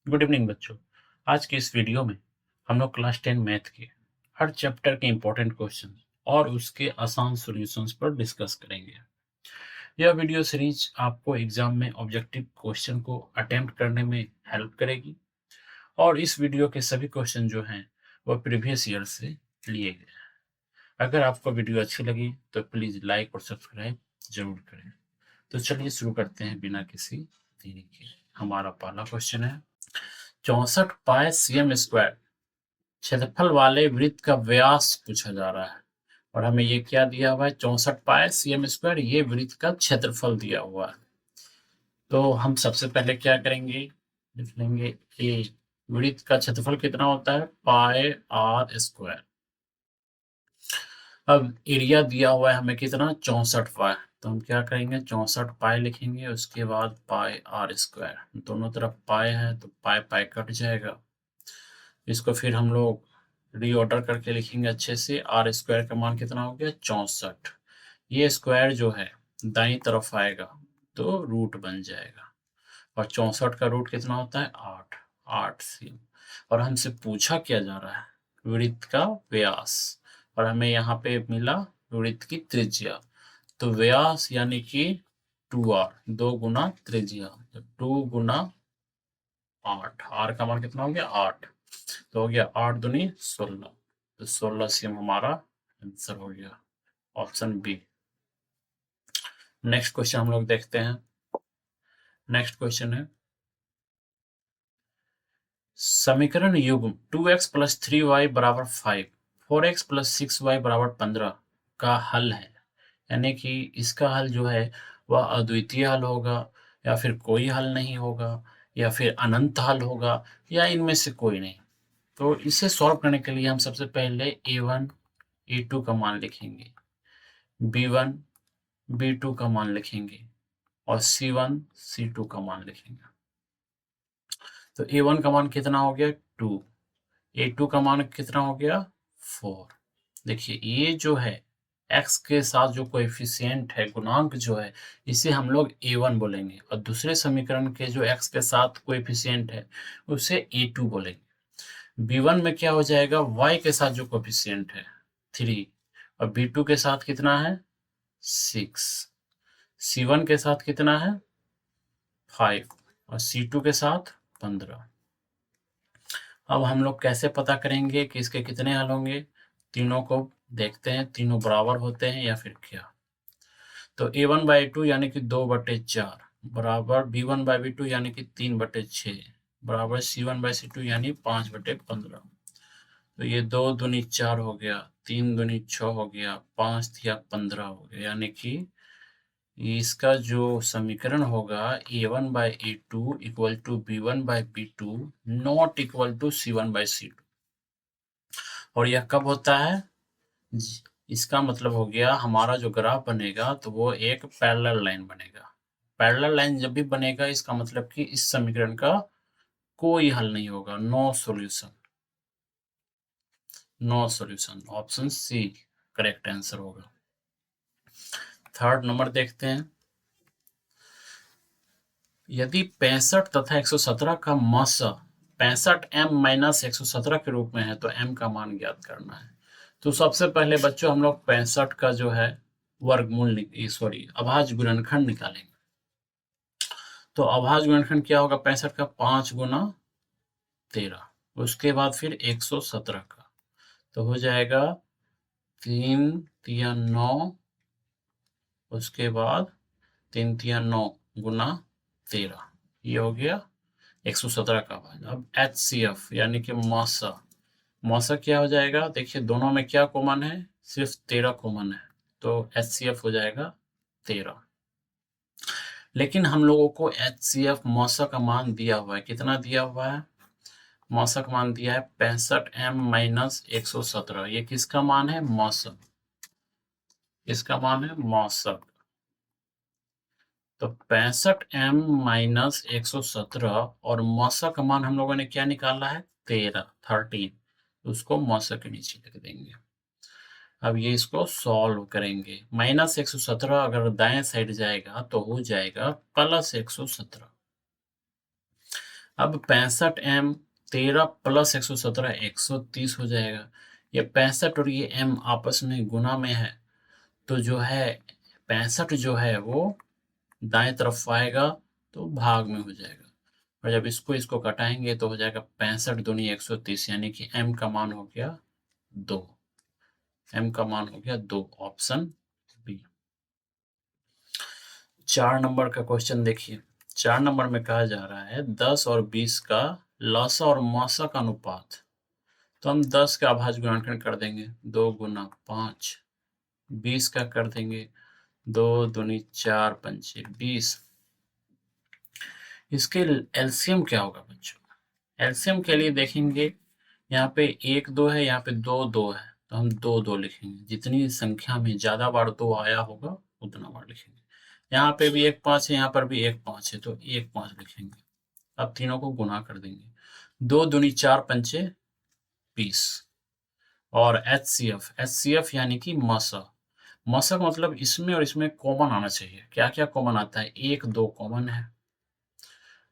Good evening बच्चों। आज के इस वीडियो में हम लोग क्लास 10 मैथ के हर चैप्टर के इम्पोर्टेंट क्वेश्चन और उसके आसान सॉल्यूशंस पर डिस्कस करेंगे। यह वीडियो सीरीज आपको एग्जाम में ऑब्जेक्टिव क्वेश्चन को अटेम्प्ट करने में हेल्प करेगी और इस वीडियो के सभी क्वेश्चन जो हैं वह प्रीवियस ईयर से लिए गए हैं। अगर आपको वीडियो अच्छी लगी तो प्लीज लाइक और सब्सक्राइब जरूर करें। तो चलिए शुरू करते हैं बिना किसी देरी के। हमारा पहला क्वेश्चन है 64 पाई cm स्क्वायर क्षेत्रफल वाले वृत्त का व्यास पूछा जा रहा है और हमें ये क्या दिया हुआ है 64 पाई cm स्क्वायर, ये वृत्त का क्षेत्रफल दिया हुआ है। तो हम सबसे पहले क्या करेंगे, लिख लेंगे ए, वृत्त का क्षेत्रफल कितना होता है पाई आर स्क्वायर। अब एरिया दिया हुआ है हमें कितना 64 पाई, तो हम क्या करेंगे 64 पाई लिखेंगे, उसके बाद पाई आर स्क्वायर, दोनों तरफ पाई है तो पाई पाई कट जाएगा। इसको फिर हम लोग रीऑर्डर करके लिखेंगे अच्छे से। आर स्क्वायर का मान कितना हो गया 64। ये स्क्वायर जो है दाईं तरफ आएगा तो रूट बन जाएगा और 64 का रूट कितना होता है 8। 8 से और हमसे पूछा क्या जा रहा है वृत्त का व्यास और हमें यहाँ पे मिला वृत्त की त्रिज्या। तो व्यास यानी कि 2r, 2 गुना त्रिज्या, 2 गुना 8, आर का मान कितना हो गया 8, तो हो गया 8 दूनी 16, तो 16 cm हमारा आंसर हो गया, ऑप्शन बी। नेक्स्ट क्वेश्चन हम लोग देखते हैं। नेक्स्ट क्वेश्चन है समीकरण युग्म 2x + 3y = 5, 4x + 6y = 15 का हल है। यानी कि इसका हल जो है वह अद्वितीय हल होगा या फिर कोई हल नहीं होगा या फिर अनंत हल होगा या इनमें से कोई नहीं। तो इसे सॉल्व करने के लिए हम सबसे पहले a1 a2 का मान लिखेंगे, b1 b2 का मान लिखेंगे और c1 c2 का मान लिखेंगे। तो a1 का मान कितना हो गया 2, a2 का मान कितना हो गया 4। देखिए ये जो है x के साथ जो कोएफिशिएंट है, गुणांक जो है, इसे हम लोग a1 बोलेंगे और दूसरे समीकरण के जो x के साथ कोएफिशिएंट है उसे a2 बोलेंगे। b1 में क्या हो जाएगा y के साथ जो कोएफिशिएंट है 3 और b2 के साथ कितना है 6, c1 के साथ कितना है 5 और c2 के साथ 15। अब हम लोग कैसे पता करेंगे कि इसके कितने हल होंगे, तीनों को देखते हैं तीनों बराबर होते हैं या फिर क्या। तो a1/2 यानी कि 2/4 बराबर b1/b2 यानी कि 3/6 बराबर c1/c2 यानी 5/15। तो ये 2 दूनी 4 हो गया, 3 दूनी 6 हो गया, 5 तिया 15 हो गया, यानी कि इसका जो समीकरण होगा a1/a2 = b1/b2 not equal to c1/c2। और यह कब होता है, इसका मतलब हो गया हमारा जो ग्राफ बनेगा तो वो एक पैरेलल लाइन बनेगा। पैरेलल लाइन जब भी बनेगा इसका मतलब कि इस समीकरण का कोई हल नहीं होगा, no solution, no solution, option C correct answer होगा। थर्ड नंबर देखते हैं, यदि 65 तथा 117 का मास 65 m - 117 के रूप में है तो m का मान ज्ञात करना है। तो सबसे पहले बच्चों हम लोग 65 का जो है वर्गमूल अभाज्य गुणनखंड निकालेंगे। तो अभाज्य गुणनखंड क्या होगा 65 का 5 गुना 13, उसके बाद फिर 117 का, तो हो जाएगा 3 तिया 9, उसके बाद 3 तिया 9 गुना 13, ये हो गया 117 का भाग। अब HCF यानी कि मौसा, मौसा क्या हो जाएगा, देखिए दोनों में क्या कॉमन है सिर्फ 13 कॉमन है, तो HCF हो जाएगा 13। लेकिन हम लोगों को HCF मौसा का मान दिया हुआ है, कितना दिया हुआ है, मौसा का मान दिया है 65 m - 117, ये किसका मान है मौसा, इसका मान है मौसा। तो 65 m - 117 और मौसा का मान हम लोगों ने क्या निकाला है 13, उसको मौसा के नीचे लिख देंगे। अब ये इसको सॉल्व करेंगे, -117 अगर दाएं साइड जाएगा तो हो जाएगा +117। अब 65m 13 प्लस 117 130 हो जाएगा। ये 65 और ये m आपस में गुना में है, तो जो है 65 जो है वो दाएं तरफ आएगा तो भाग में हो जाएगा, और जब इसको इसको घटाएंगे तो हो जाएगा 65 दूनी 130, यानी कि m का मान हो गया 2। m का मान हो गया 2, ऑप्शन बी। 4 नंबर का क्वेश्चन देखिए। 4 नंबर में कहा जा रहा है 10 और 20 का लसा और मौसा का अनुपात। तो हम 10 का अभाज्य गुणनखंड कर देंगे, 2 गुना 5। 20 का कर देंगे, 2 दूनी 4 पंचे 20। इसके एलसीएम क्या होगा बच्चों? एलसीएम के लिए देखेंगे, यहाँ पे 1 2 है, यहाँ पे 2 2 है, तो हम 2 2 लिखेंगे। जितनी संख्या में ज्यादा बार 2 आया होगा उतना बार लिखेंगे। यहाँ पे भी 1 5 है, यहाँ पर भी 1 5 है, तो 1 5 लिखेंगे। अब तीनों को गुना कर देंगे, 2 दूनी 4 पंचे 20। और एचसीएफ यानी कि मसा। मसा का मतलब इसमें और इसमें कॉमन आना चाहिए। क्या क्या कॉमन आता है? 1 2 कॉमन है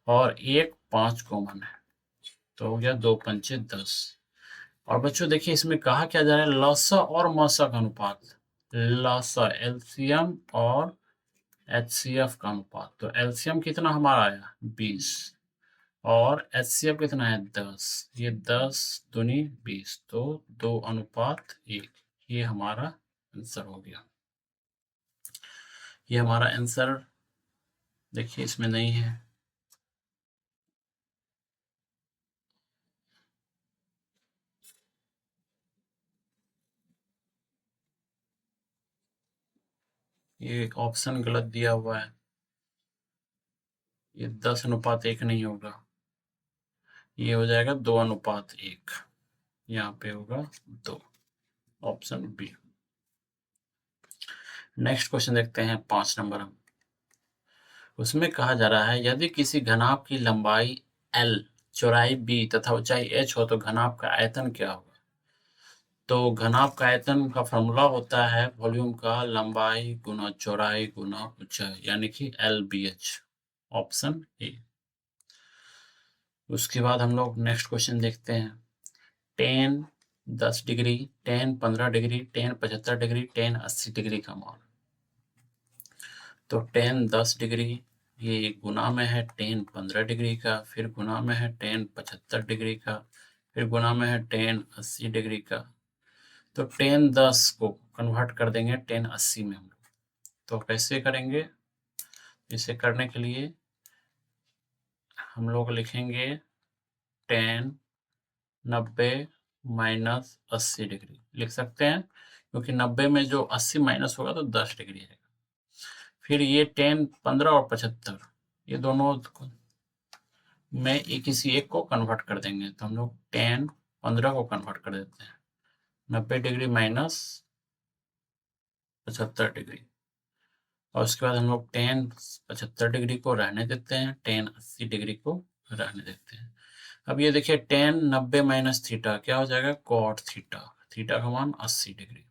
और 1 5 कॉमन है, तो हो गया 2 पंचे 10। और बच्चों देखिए इसमें कहा क्या जा रहा है, लसा और मसा का अनुपात। लसा एलसीएम और एचसीएफ का अनुपात। तो एलसीएम कितना हमारा आया 20 और एचसीएफ कितना है 10। ये 10 दूनी 20, तो 2:1। ये हमारा आंसर हो गया। ये हमारा आंसर देखिए इसमें नहीं है। ये ऑप्शन गलत दिया हुआ है। ये 10:1 नहीं होगा, ये हो जाएगा 2:1। यहाँ पे होगा 2, ऑप्शन बी। नेक्स्ट क्वेश्चन देखते हैं 5 नंबर। उसमें कहा जा रहा है यदि किसी घनाभ की लंबाई L, चौड़ाई B तथा ऊंचाई h हो तो घनाभ का आयतन क्या होगा? तो घनाभ का आयतन का फॉर्मूला होता है वॉल्यूम का लंबाई गुना चौड़ाई गुना ऊंचाई, यानी कि LBH, ऑप्शन ए। उसके बाद हम लोग नेक्स्ट क्वेश्चन देखते हैं। tan 10 degree, tan 15 degree, tan 75 degree, tan 80 degree का मान। तो tan 10 डिग्री ये गुना में है tan 15 डिग्री का, फिर गुना में है tan 75 डिग्री का, फिर गुना में है tan 80 डिग्री का। तो tan 10 को कन्वर्ट कर देंगे tan 80 में हम लोग। तो कैसे करेंगे? इसे करने के लिए हम लोग लिखेंगे tan 90 माइनस 80 डिग्री लिख सकते हैं, क्योंकि 90 में जो 80 माइनस होगा तो 10 डिग्री है। फिर ये tan 15 और 75 ये दोनों में एक किसी एक को कन्वर्ट कर देंगे, तो हम लोग tan 15 को कन्वर्ट कर देते हैं 90 डिग्री माइनस 75 डिग्री, और उसके बाद हम लोग tan 75 डिग्री को रहने देते हैं, tan 80 डिग्री को रहने देते हैं। अब ये देखिए tan 90 माइनस थीटा क्या हो जाएगा, cot थीटा। थीटा का मान 80 डिग्री।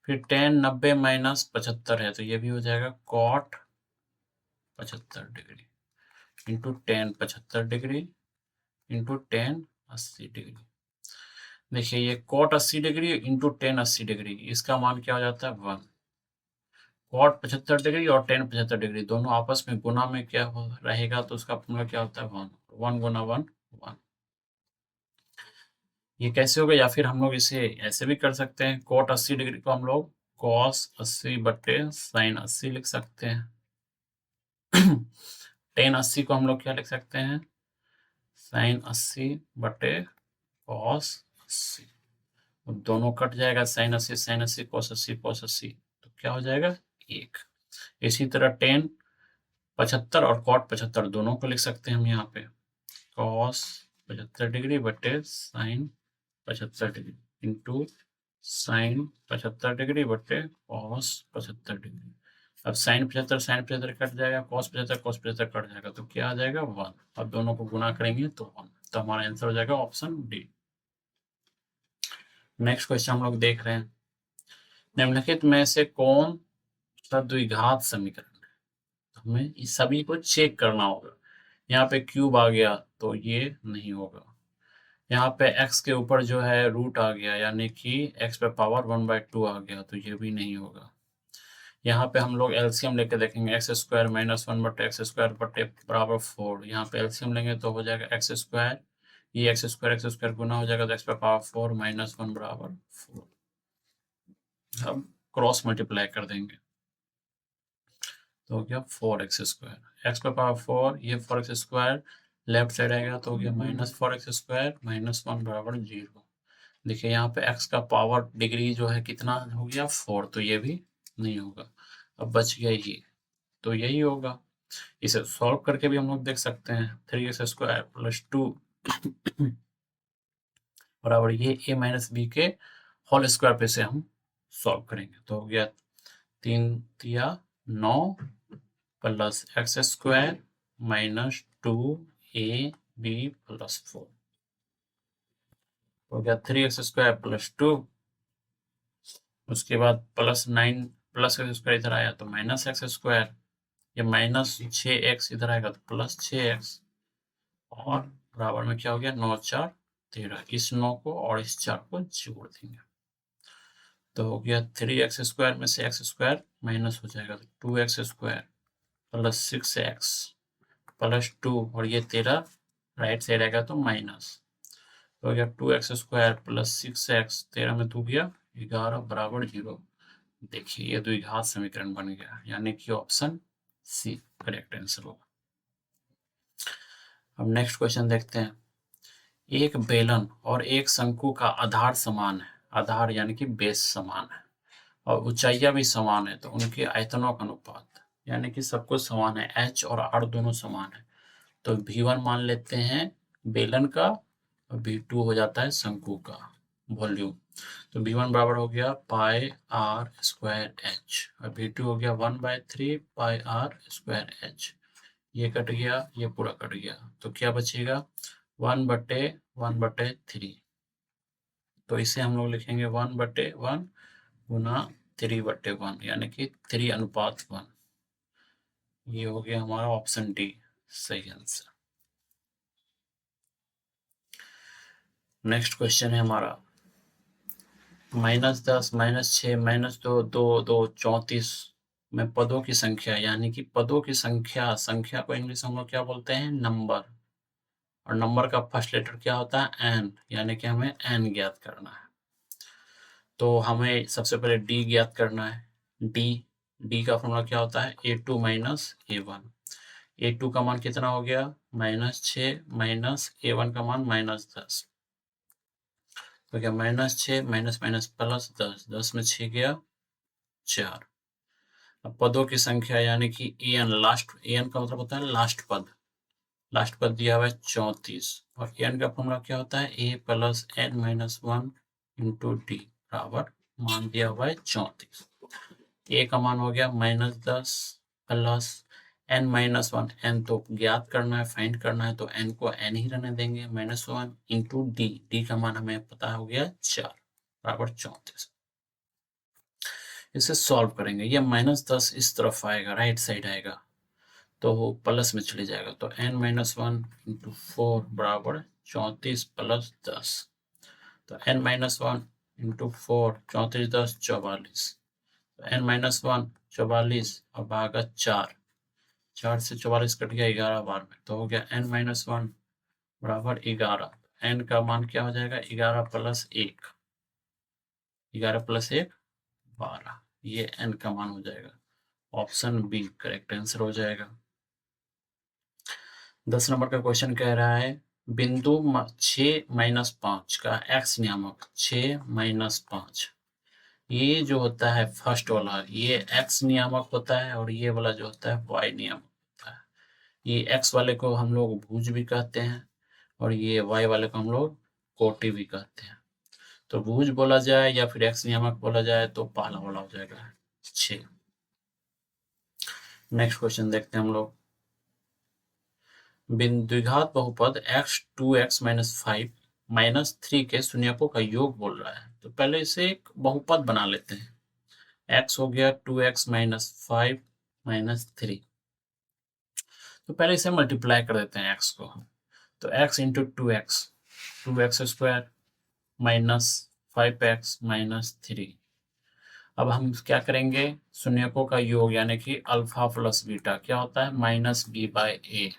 फिर tan 90 माइनस 75 है, तो ये भी हो जाएगा cot 75 degree into tan 75 degree into tan 80 degree. देखिए ये cot 80 degree into tan 80 degree, इसका मान क्या हो जाता है 1। cot 75 डिग्री और tan 75 डिग्री दोनों आपस में गुना में क्या रहेगा, तो उसका फॉर्मूला क्या होता है 1। 1 गुना 1 1। ये कैसे होगा? या फिर हम लोग इसे ऐसे भी कर सकते हैं, cot 80 डिग्री को हम लोग cos 80 बट्टे sin 80 लिख सकते हैं। tan 80 को हम लोग क्या लिख सकते हैं, sin 80 बट्टे cos 80। दोनों कट जाएगा, sin 80 cos 80 तो क्या हो जाएगा 1। इसी तरह tan 75 और cot 75 दोनों को लिख सकते हैं हम यहाँ पे, cos 75 डिग्री बटे sin 75 degree into sin 75 degree बटे cos 75 डिग्री। अब sin 75 कट जाएगा, cos 75 कट जाएगा, तो क्या आ जाएगा 1। अब दोनों को गुना करेंगे तो 1, तो हमारा आंसर हो जाएगा ऑप्शन डी। नेक्स्ट क्वेश्चन हम लोग देख रहे हैं, निम्नलिखित में से कौन सा द्विघात समीकरण है? हमें इस सभी को चेक करना होगा। यहाँ पे क्यूब आ गया तो ये नहीं होगा। यहाँ पे x के ऊपर जो है रूट आ गया, यानी कि x पे पावर 1/2 आ गया, तो ये भी नहीं होगा। यहाँ पे हम लोग एलसीएम लेके देखेंगे, एक्स स्क्वायर माइनस 1/x² बटे बराबर 4। यहाँ पे एलसीएम लेंगे तो हो जाएगा एक्स स्क्वायर, ये एक्स स्क्वायर गुना हो जाएगा तो x पे पावर 4 माइनस 1 बराबर 4। अब क्रॉस मल्टीप्लाई कर देंगे तो हो गया 4x², एक्स पे पावर 4, ये 4x², लेफ्ट साइड आएगा तो हो गया -4x² माइनस 1 बराबर 0। देखिए यहाँ पे x का पावर डिग्री जो है कितना हो गया 4, तो ये भी नहीं होगा। अब बच गया ये, तो यही होगा। इसे सॉल्व करके भी हम लोग देख सकते हैं, 3x² प्लस 2 बराबर ये a माइनस बी के होल स्क्वायर पे से हम सॉल्व करेंगे तो हो गया 3 तिया 9 plus x² minus 2ab plus 4 हो गया 3x² प्लस 2, उसके बाद प्लस 9 प्लस x² इधर आया तो माइनस x², ये माइनस 6x इधर आएगा तो प्लस 6x, और बराबर में क्या हो गया 9 4 13। इस 9 को और इस 4 को जोड़ देंगे तो हो गया 3x² में से x² माइनस हो जाएगा तो 2x² प्लस 6x प्लस 2, और ये 13 राइट साइड आएगा तो माइनस, तो हो गया 2x² प्लस 6x, 13 में 2 गया 11 बराबर 0। देखिए ये द्विघात समीकरण बन गया, यानी कि ऑप्शन सी करेक्ट आंसर होगा। अब नेक्स्ट क्वेश्चन देखते हैं। एक बेलन और एक शंकु का आधार समान है, आधार यानी कि बेस समान है, और ऊंचाइयां भी समान है, तो उनके आयतनों का अनुपात यानी कि सब कुछ समान है, h और r दोनों समान है, तो V1 मान लेते हैं बेलन का, और V2 हो जाता है शंकु का वॉल्यूम। तो V1 बराबर हो गया पाई आर स्क्वायर h, और V2 हो गया 1/3 पाई आर स्क्वायर h। ये कट गया, ये पूरा कट गया, तो क्या बचेगा 1/1/3। तो इसे हम लोग लिखेंगे 1/1 गुना 3/1, यानी कि 3:1। ये हो गया हमारा ऑप्शन डी सही आंसर। नेक्स्ट क्वेश्चन है हमारा -10 -6 -2 2 2 34 में पदों की संख्या, यानी कि पदों की संख्या, संख्या को इंग्लिश में हम लोग क्या बोलते हैं नंबर, और नंबर का फर्स्ट लेटर क्या होता है एन, यानी कि हमें एन ज्ञात करना है। तो हमें सबसे पहले डी ज्ञात करना है। डी का फॉर्मूला क्या होता है a2 माइनस a1। a2 का मान कितना हो गया -6 माइनस a1 का मान -10, तो क्या -6 माइनस माइनस प्लस 10, 10 में 6 गया 4। अब पदों की संख्या यानी कि एन, लास्ट एन का मतलब होता है लास्ट पद, लास्ट पद दिया हुआ है 34, और एन का फॉर्मूला क्या होता है a plus n minus 1 into D बराबर मान दिया हुआ है 34। ए का मान हो गया -10 प्लस n माइनस 1, n तो ज्ञात करना है, फाइंड करना है, तो n को n ही रहने देंगे, -1 इंटू डी का मान हमें पता हो गया 4 बराबर 34। इसे सॉल्व करेंगे, ये -10 इस तरफ आएगा, राइट साइड आएगा, तो वो प्लस में चले जाएगा, तो n-1 इंटू 4 बराबर 34 प्लस 10, तो n-1 इंटू 4 34 10 44, तो n-1 44 और भागा 4, 4 से 44 कट गया 11 बार में, तो हो गया n-1 बराबर 11। n का मान क्या हो जाएगा 11 प्लस 1, 11 प्लस 1 12, ये n का मान हो जाएगा, ऑप्शन बी करेक्ट आंसर हो जाएगा। 10 नंबर का क्वेश्चन कह रहा है बिंदु 6-5 का x नियामक 6-5, ये जो होता है फर्स्ट वाला ये x नियामक होता है, और ये वाला जो होता है y नियामक होता है। ये x वाले को हम लोग भुज भी कहते हैं, और ये y वाले को हम लोग कोटि भी कहते हैं। तो भुज बोला जाए या फिर x नियामक बोला जाए तो पहला वाला हो जाएगा 6। नेक्स्ट क्वेश्चन देखते हैं हम लोग। द्विघात बहुपद x 2x माइनस 5 माइनस 3 के शून्यकों का योग बोल रहा है, तो पहले इसे एक बहुपद बना लेते हैं। x हो गया 2x माइनस 5 माइनस 3, तो पहले इसे मल्टीप्लाई कर देते हैं x को। तो x into 2x, 2x square minus 5x minus 3। अब हम क्या करेंगे, शून्यकों का योग यानी कि अल्फा प्लस बीटा क्या होता है, माइनस बी बाय ए।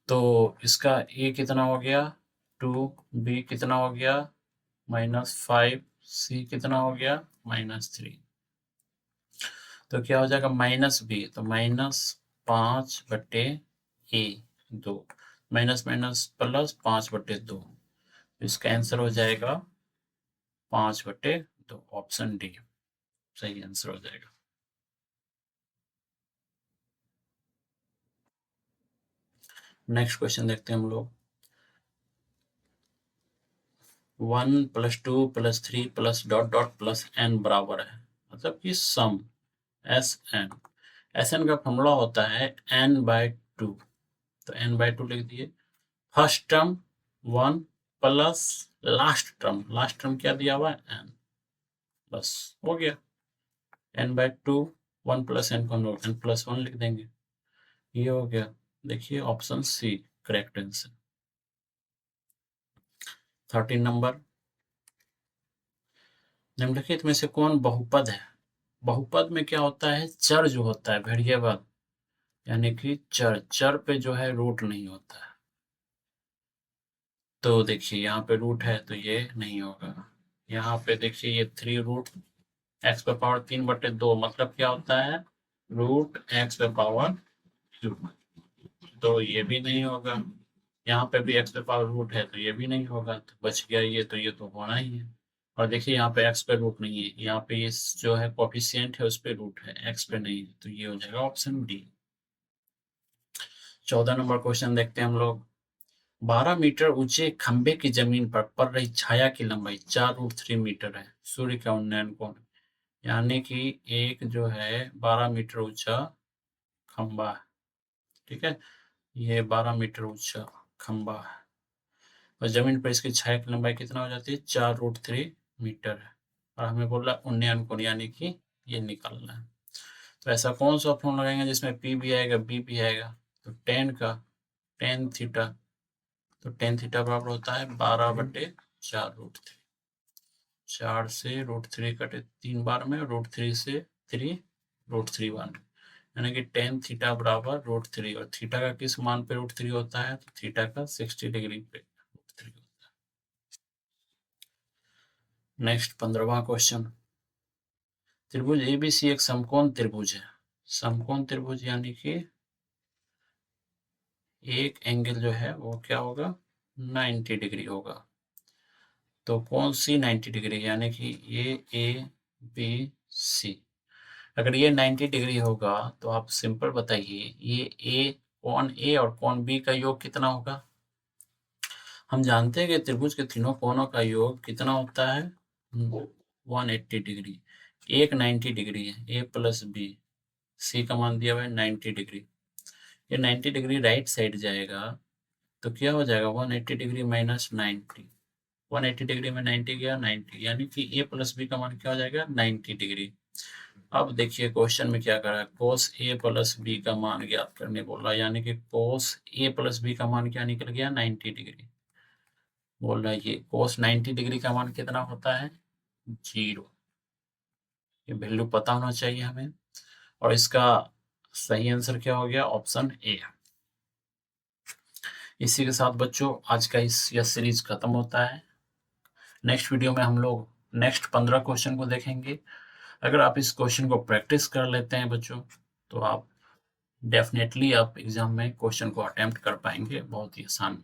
तो इसका a कितना हो गया 2, b कितना हो गया -5, c कितना हो गया -3। तो क्या हो जाएगा माइनस बी, तो -5/a2, माइनस माइनस प्लस 5/2। इसका आंसर हो जाएगा 5/2, ऑप्शन डी सही आंसर हो जाएगा। नेक्स्ट क्वेश्चन देखते हैं हम लोग। 1 + 2 + 3 + ... n बराबर है, मतलब कि सम Sn का फॉर्मूला होता है n/2। तो n/2 लिख दिए। First term 1 plus last term क्या दिया हुआ है n, बस हो गया। n/2 1 + n को हम लोग n+1 लिख देंगे, ये हो गया। देखिए option C correct answer. 13 number, निम्नलिखित में से कौन बहुपद है। बहुपद में क्या होता है, चर जो होता है वेरिएबल, यानी कि चर पे जो है रूट नहीं होता है। तो देखिए यहाँ पे रूट है तो ये नहीं होगा। यहाँ पे देखिए ये 3 रूट x⁻3/2 मतलब क्या होता है, √x⁻3, तो ये भी नहीं होगा। यहाँ पे भी x⁻रूट है तो ये भी नहीं होगा, तो बच गया ये, तो ये तो होना ही है। और देखिए यहाँ पे x पे रूट नहीं है, यहाँ पे ये जो है कोफिशिएंट है उस पे रूट है, x पे नहीं है, तो ये हो जाएगा ऑप्शन डी। 14 नंबर क्वेश्चन देखते हैं हम लोग। 12 मीटर ऊंचे खंबे की जमीन पर पड़ रही छाया की लंबाई 4√3 मीटर है। सूर्य का उन्नयन कोण, यानी कि एक जो है 12 मीटर ऊंचा खंबा है, ठीक है, ये 12 मीटर ऊंचा खंबा है और जमीन पर इसकी छाया की लंबाई कितना हो जाती है, 4√3 मीटर है। और हमें बोल रहा है उन्नयन कोण, यानी कि ये निकालना है। तो ऐसा कौन सा फॉर्मूला लगाएंगे जिसमें P भी आएगा B भी आएगा, तो टेन थीटा, तो टेन थीटा बराबर होता है 12/4√3। 4 से √3 कटे 3 बार में, √3 से 3 √3 बार में, यानी कि टेन थीटा बराबर √3। और थीटा का किस मान पे √3 होता है, तो थीटा का 60 डिग्री पे √3 होता है। नेक्स्ट 15वां क्वेश्चन। त्रिभुज ABC एक समकोण त्रिभुज है। समकोण त्रिभुज यानी कि एक एंगल जो है वो क्या होगा, 90 डिग्री होगा। तो कौन सी 90 डिग्री, यानी कि ये ABC। अगर ये 90 डिग्री होगा तो आप सिंपल बताइए ये कोण A और कोण B का योग कितना होगा। हम जानते हैं कि त्रिभुज के तीनों कोणों का योग कितना होता है, 180 डिग्री। एक 90 डिग्री है, A + B, C का मान दिया हुआ है 90 डिग्री। ये 90 डिग्री राइट साइड जाएगा तो क्या हो जाएगा, 180 डिग्री माइनस 90। 180 डिग्री में 90 गया 90, यानी कि A + B का मान क्या हो जाएगा, 90 डिग्री। अब देखिए क्वेश्चन में क्या करा है, cos A + B का मान ज्ञात करने बोल रहा है, यानी कि cos A + B का मान क्या निकल गया, 90 डिग्री। बोल रहा है ये cos 90 डिग्री का मान कितना होता है, 0। ये वैल्यू पता होना चाहिए हमें। और इसका सही आंसर क्या हो गया, ऑप्शन ए। इसी के साथ बच्चों आज का यह सीरीज खत्म होता है। नेक्स्ट वीडियो में हम लोग नेक्स्ट 15 क्वेश्चन को देखेंगे। अगर आप इस क्वेश्चन को प्रैक्टिस कर लेते हैं बच्चों, तो आप डेफिनेटली आप एग्जाम में क्वेश्चन को अटेम्प्ट कर पाएंगे बहुत ही आसान